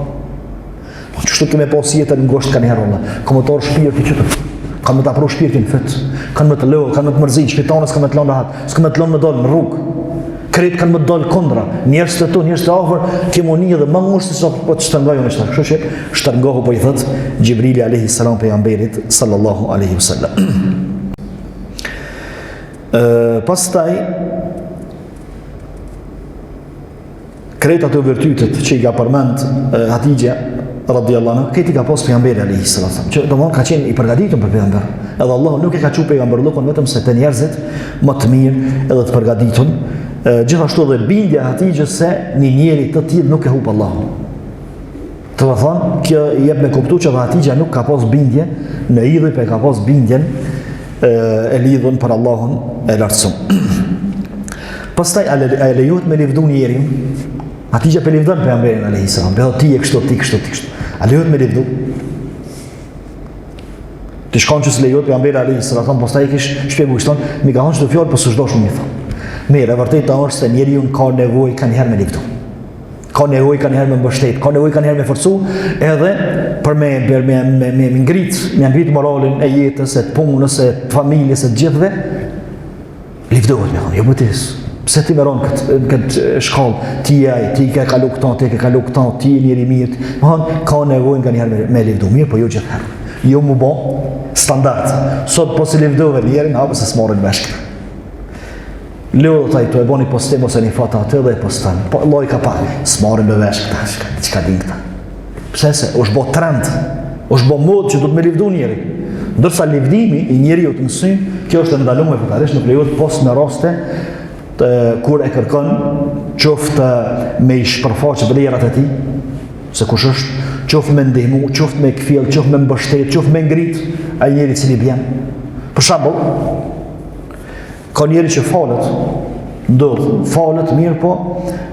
Po çështë kemë pas jetën ngushtë kanë herë. Komotor shpirti që kanë më të afro shpirtin fut, kanë më të lehtë, kanë më të mërzit, shpirtanës kanë më të lënë rahat, s'kan më të lënë më dal në rrugë. Krejt kanë më të dal kundra. Njerëz të tu, njerëz të afër, kemoni dhe më ngushtë se po të shtrëngojnë ashtu. Kështu që shtrëngohu po i thot Gjibrili alayhi salam pejgamberit sallallahu alaihi wasallam. Pastaj krejt ato virtytet që i ka përmend Hatixha radhiyallahu anha, këti ka pas pejgamberi alayhi salatu, që domthon ka qenë i përgatitur për pejgamber. Edhe Allahu nuk e ka thënë pejgamberllokun vetëm se te njerëzit më të mirë edhe të përgatitur. Gjithashtu edhe bindja Hatixhës se një njeri të tillë nuk e hub Allahun. Të thonë, kjo i jep me kuptu që Hatixha nuk ka pas bindje në idhuj, pe ka pas bindjen e lidhën për Allahun e lartësuar. Pastaj a lejohet me livdu njerin? Hatixha pe livdon pejgamberin alayhi salam, be ti e kështu, ti kështu. A lejohet me livdu? Ti shkon që s'lejohet pejgamberi alayhi salam, pastaj kish shpjegoj kështu, mi ka thënë çdo fjalë po s'do shumë i thon. Mirë, e vërtetë është se njeriu ka nevojë kanë herë me livdu. Ka nevojë kanë herë me mbështet, ka nevojë kanë herë me forcu, edhe për me ngrit moralin e jetës, e të punës, e të familjes, e të gjithëve, livdohet me thonë, jo bëtis. Pse ti më ron këtë shkallë, ti ke kalu këto, ti ke kalu këto, ti je njëri mirë. Ka nevojë nganjëherë me lëvdu mirë, po jo gjithherë. Jo më bë standard. Sot po si lëvdove njerin, hapë se s'marrin vesh. Lodhët ai to e boni postim ose një foto atë dhe e poston. Po lloj ka pa, s'marrin me vesh këta, çka din këta. Pse se është bë trend, është bë modë që do të më lëvdu njëri. Ndërsa lëvdimi i njeriu të mësyn, kjo është ndaluar fetarisht në periudhë post me raste kur e kërkon qoftë me i shpërfaqe vlerat e tij, se kush është, qoftë me ndihmu, qoftë me kfjell, qoftë me mbështet, qoftë me ngrit, ai njeri i cili vjen. Për shembull, ka njeri që falet mirë, po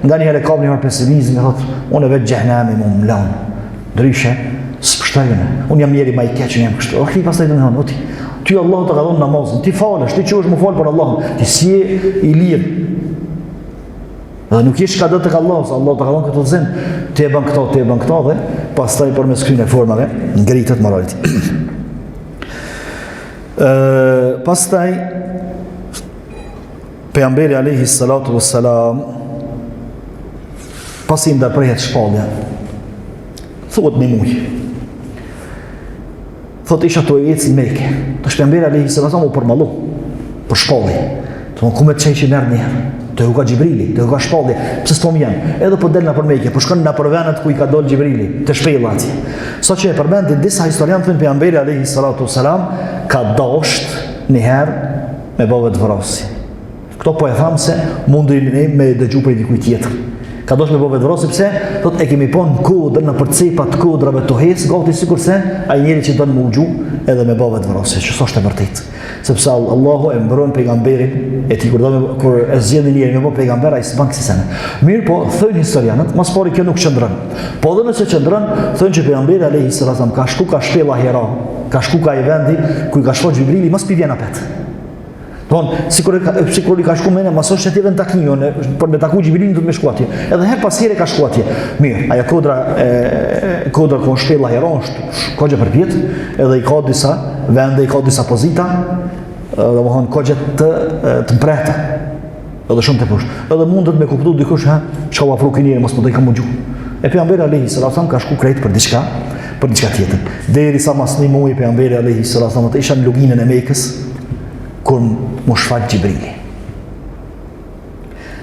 nganjëherë ka një pesimizëm, e thotë, unë vetë xhenami më mlon. Ndryshe, s'pështojnë. Unë jam njeri më i keq, jam kështu. Ti pastaj do të thonë, ti Allah të ka dhënë namazin, ti falesh, ti qesh më fal për Allahun, ti si i lirë. Dhe nuk jesh ka do tek Allah, se Allah të ka dhënë këtë zin, ti e bën këto, dhe pastaj përmes këtyre formave ngritet morali. Pastaj pejgamberi alayhi salatu wassalam pasi ndërprehet shpallja, thuhet me muj. Thot isha të ecë i Mekë. Të shpembera alayhi salatu u përmallu për shpallje. Thonë ku më çaj që merr njerë. Të u ka Xhibrili, të u ka shpallje. Pse s'tom janë? Edhe po del na për Mekë, po shkon na për vendet ku i ka dol Xhibrili, të shpella atje. Saqë e përmendin disa historianë thënë pejgamberi alayhi salatu wasalam ka dosht një herë me bavë të vrasë. Këto po e tham se mundi ne me dëgju për dikujt tjetër. Ka dosh me bove të vrasë, pse? Thot e kemi pon kodër në përcepat kodrave të hes, gati sikurse ai njeri që don më u gju edhe me bove të vrasë, që s'është e vërtetë. Sepse Allahu e mbron pejgamberin e tij kur e zgjedhin njëri me pejgamber ai s'ban kësaj sene. Mirë, po thënë historianët, mas pari kjo nuk qëndron. Po edhe nëse qëndron, thonë që pejgamberi alayhi sallam ka shku ka shpella Hira, ka shku ka i vendi ku i ka shkuar Xhibrili, mos pi vjen apet. Don, sikur i ka shku mene, maso që t'jeve në taknion, për me taku Xhibrilin du të me shku atje. Edhe her pas here ka shku atje. Mirë, aja kodra ku në shpella Hira, është kogje për pjetë, edhe i ka disa vende, i ka disa pozita, dhe më thonë kogje të mprehta, edhe shumë të poshtë. Edhe mundet me kuptu dikush, që ka afru kënjeri, mos më do i ka më gju. E pejgamberi alayhi sallam ka shku krejt për diçka tjetër. Deri sa mas një muaj pejgamberi alayhi sallam isha në luginën e Mekës, kur mu shfaq Xhibrili.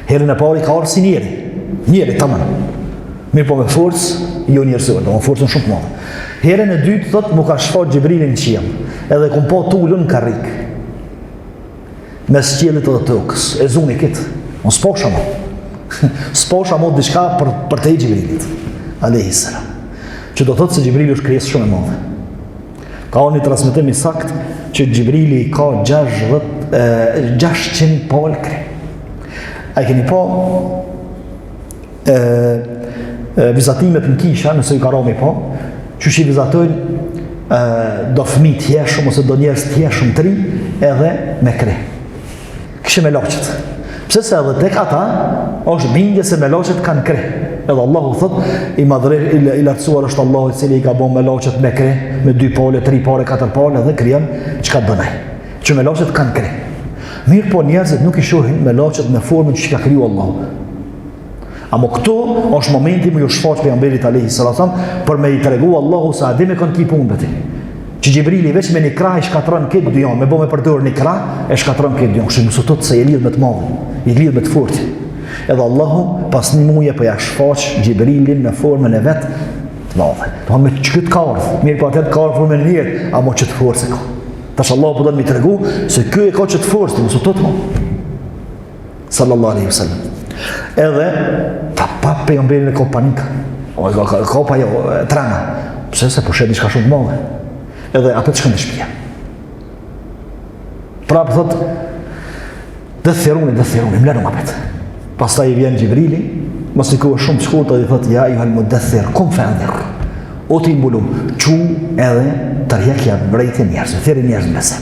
Herën e pari ka arë si njeri, tamam. Mirë po me forcë, jo njerëzore, do me forcën shumë të madhe. Herën e dytë, thot, mu ka shfaq Xhibrilin në qiell, edhe kum po tullën në karrik, mes qiellit edhe tokës, e zuni kitë, unë s'posha mo diçka për te i Xhibrilit, alayhi salam. Që do thotë se Xhibrili është krijesë shumë e madhe. Ka një transmetim i sakt që Xhibrili ka 600 palkre. A i keni po vizatimet në kisha, nëse i ka romi po, që shi vizatojnë do fëmi tjeshëm ose do njerës tjeshëm të ri edhe me kre. Kështë me loqet. Pse se edhe tek ata është bindje se me loqet kanë kre. Edhe Allahu thot, i lartësuar është Allahu i cili i ka bon me loqet me kre, me 2 pale, 3 pale, 4 pale, dhe kryon që ka të bënaj. Që me loqet kanë kre. Mirë po njerëzit nuk i shohin me loqet me formën që ka kryu Allahu. Amo këtu është momenti më ju shfaq pejgamberit alayhi sallam për me i tregu Allahu se a dhe me kanë ki punë bëti. Që Xhibrili veç me një krah i shkatron këtë dyon, me bo me përdor një krah, e shkatron këtë dyon. Kështë mësutot se i lidh me të madhe, i lidh me të fortë. Edhe Allahu pas një muje për ja shfaq Xhibrilin në formën e vetë të madhe. Do me që këtë ka ardhë, mirë po atë ka ardhë formën e njërë, amo që të forë se ka. Tash Allahu po do të mi tregu se kjo e ka që të forë, të mësutot mo. Sallallahu alaihi wasallam. Edhe pa pejgamberin e ka panika, ka pa jo trama, pse se po shet diçka shumë të madhe. Edhe apet shkën të shpia. Prapë thot, dëthiruni, mlenum apet. Pastaj i vjen Xhibrili, mos i kohë shumë të shkurtë, dhe thot, ja, juhal më dëthir, kum fe ndhir. O ti mbulum, qu edhe tërhekja vrejtje njerëzve, thiri njerëzve besem.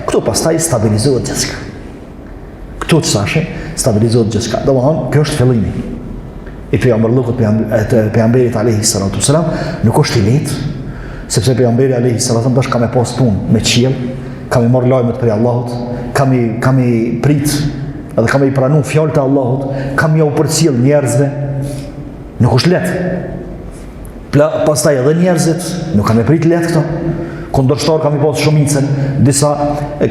Këtu pastaj stabilizohet gjithçka. Këtu të sashe, stabilizohet gjithçka. Do më thonë, kjo është fillimi. I pejgamberllukut pejgamberit alayhi salatu wasalam nuk është i lehtë, sepse pejgamberi alayhi salatu wasalam dash ka me pas punë me qiell, ka me marr lajmet për Allahut, ka me prit edhe kam i pranu fjalët e Allahut, kam ja u përcjell njerëzve, nuk është lehtë. Pastaj edhe njerëzit nuk kanë me prit lehtë këto. Kundërshtar kam i pas shumicën, disa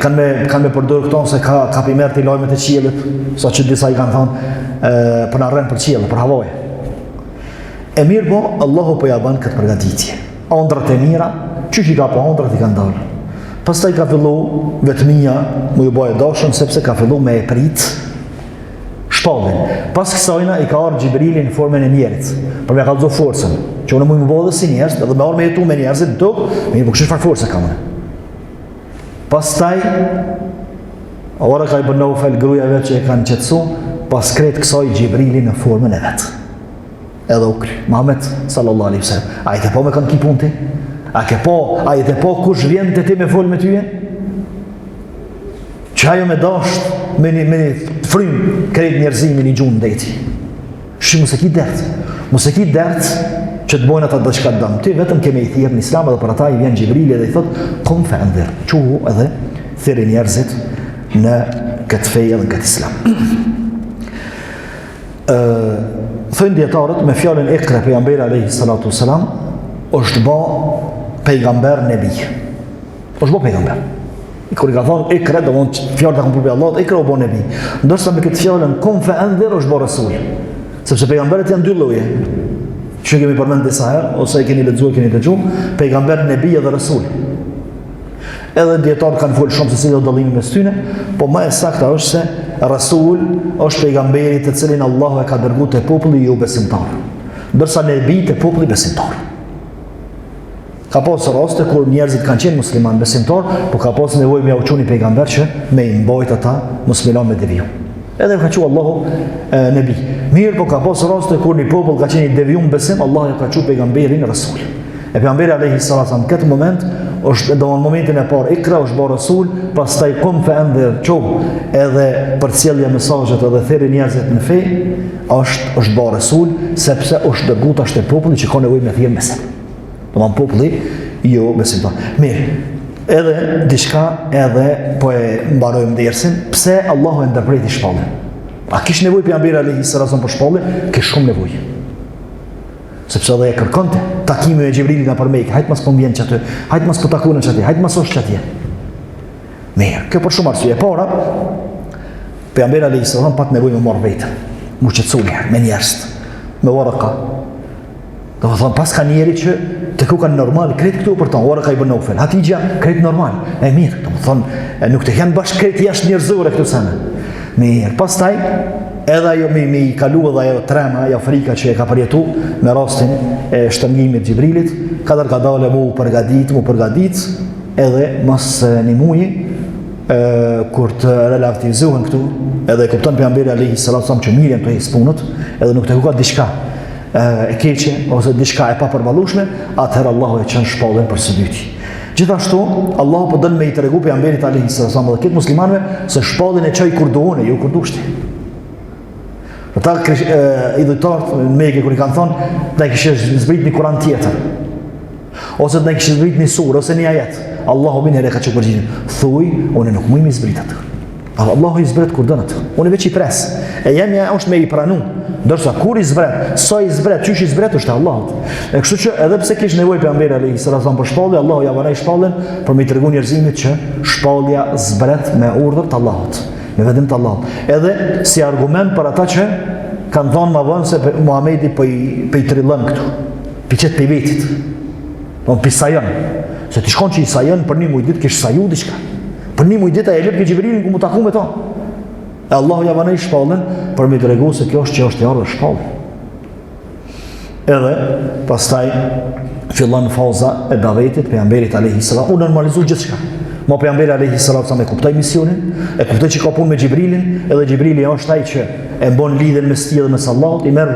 kanë me përdorur këto se ka i merrti lajmet e qiellit, saqë disa i kanë thonë po na rren për qiell, për havaje. E mirë po, Allahu po ja bën këtë përgatitje. Ëndrat e mira, çuçi ka po ëndrat i kanë dalë. Pastaj ka fillu vetmia më ju bëjë dashën sepse ka fillu me e prit shpallin. Pas kësajna i ka ardhur Xhibrili në formën e njerit, për me kallëzu forcën, që unë mund më bëhe dhe si njerëz, edhe me orë me jetu me njerëzit në tokë, me një po kështë farë forcë kam unë. Pastaj, Waraka ibn Nawfal, grujave që e kanë qetësu, pas kretë kësaj Xhibrili në formën e vetë. Edhe u kry, Muhammed sallallahu alaihi wasallam. A i te po me kanë ki punë ti? A i te po kush vjen të ti me folë me tyje? Që ajo me dasht, me një frim, kretë njerëzimin i gjunë ndeti. Shi mos e ki dertë, që të bojnë ata dëshka të dëmë. Ty vetëm keme i thirë në islam edhe për ata i vjen Xhibrili edhe i thot, kom fe ndër, quhu edhe thiri njerëzit në këtë fejë dhe në këtë islam. Thënë djetarët me fjallën Ikra, pejgamberi alayhi salatu wasalam, është ba pejgamber nebi. është ba pejgamber. Kur i ka thonë Ikra, do mund fjallë të këmë përbi Allah, Ikra u ba nebi. Ndërsa me këtë fjallën kom fe ndër është ba rasul. Sepse pejgamberet janë dy lloje. Që kemi përmend disa herë, ose e keni lexuar, pejgamber, nebi dhe rasul. Edhe dietarët kanë folur shumë se si do dallimi mes tyre, po më e saktë është se rasul është pejgamberi të cilin Allahu e ka dërguar te populli jo besimtar, ndërsa nebi te populli besimtar. Ka pasur raste kur njerëzit kanë qenë musliman besimtar, po ka pasur nevojë me uçuni pejgamber që me i mbajt ata musliman me devijim. Edhe ka thënë Allahu nebi. Mirë, po ka pasur raste kur një popull ka qenë i devijum besim, Allahu ka thënë pejgamberin rasul. E pejgamberi alayhi salatu në këtë moment është në momentin e parë Ikra është bërë rasul, pastaj kom fe ndër çoh, edhe përcjellja e mesazhet edhe thirrja e njerëzit në fe, është bërë rasul sepse është dërguar te populli që ka nevojë me thirrje besim. Domthonë populli jo besimtar. Mirë. Edhe diçka edhe po e mbarojmë dersin, pse Allahu e ndërpriti shpallin. A kish nevojë pejgamberi alayhi salatu për shpallin? Kish shumë nevojë. Sepse edhe e kërkonte takimin me Xhibrilit në përmejk, hajtë mas po mbjen që aty, hajtë mas po takunen që aty, hajtë mas është që atje. Mirë, kjo për shumë arsye. E para, pejgamberi alayhi salatu pat nevojë me marrë vetën, mu qetësuni me njerëz, me Waraka. Do të thonë pas ka njeri që të ku kanë normal, kretë këtu për tonë, Waraka ibn Nawfal, Hatija, kretë normal, e mirë, do të thonë, nuk të janë bashkë kretë jashtë njerëzore këtu sana. Mirë, pastaj, edhe ajo me i kalu edhe ajo trema, ajo frika që e ka përjetu me rastin e shtëngimit Xhibrilit, kadar ka dale mu përgadit, edhe mas një muji, kur të relativizohen këtu, edhe e kupton pejgamberi alayhi salatu wasallam që mirën të hisë punët, edhe nuk të kukat diçka e keqe, ose diçka e papërballueshme, atëherë Allahu e çon shpallën për së dyti. Gjithashtu, Allahu po don me i tregu pejgamberit alayhi salatu wasallam dhe këtë muslimanëve se shpallën e çoj kur duone, jo kur dushti. Ata idhujtarët në Mekë kur i kanë thonë, ne kishë zbrit një Kur'an tjetër, ose ne kishë zbrit një surë, ose një ajet. Allahu bin herë ka që përgjigjen, thuj, unë nuk mujmë i zbrit atë. Allahu i zbret kur dënë atë. Unë veç i pres. E jemja është me i pranu. Ndërsa kur i zbret, sa i zbret, qysh i zbret është Allahut. E kështu që edhe pse kish nevojë pejgamberi alayhi salatu wasallam për shpallje, Allahu ja vanoi shpallën për me i tregu njerëzimit që shpallja zbret me urdhër të Allahut. Me vetëm të Allahut. Edhe si argument për ata që kanë thonë më vonë se Muhamedi po i trillon këtu. Piqet pe vetit. Po pisajon. Se ti shkon që i sajon për një muj ditë kish saju diçka. Për një muj ditë ai lep ke Xhibrilin ku mu taku me to. E Allahu ja vanoi shpallën për me tregu se kjo është që është e ardhur shpallë. Edhe pastaj fillon faza e davetit pejgamberit alayhi salatu u normalizoi gjithçka. Ma pejgamberi alayhi salatu wasallam e kuptoi misionin, e kuptoi që ka punë me Xhibrilin, edhe Xhibrili është ai që e bën lidhjen mes tij dhe mes Allahut, i merr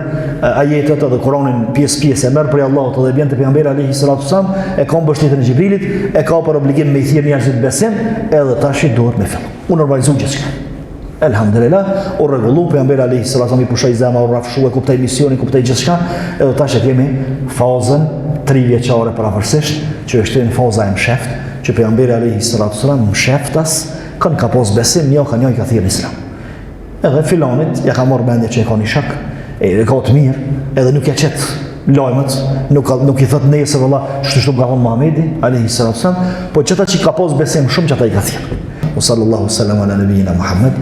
ajetet edhe Kur'anin pjesë e merr prej Allahut dhe vjen te pejgamberi alayhi salatu wasallam, e ka mbështetjen e Xhibrilit, e ka për obligim me i thirr njerëzit besim, edhe tash i duhet me fillim. U normalizoi gjithçka. Elhamdulillah, u rregullu pejgamberi alayhi salatu wasallam i pushoi zemra, u rafshu, e kuptoi misionin, kuptoi gjithçka, edhe tash e kemi fazën 3 vjeçare paravarësisht, që është në faza e msheft, që pejgamberi alayhi salatu wasallam msheftas kanë ka pos besim, jo kanë ka thirrë islam. edhe filonit ja ka marrë mendje që e ka një shak, e ka të mirë, edhe nuk ja qet lajmet, nuk i thot nesër valla, ç'është ka thonë Muhamedi alayhi salatu, po çeta që ka pas besim shumë që ata i ka thirr. O sallallahu sallam ala nabiyina Muhammad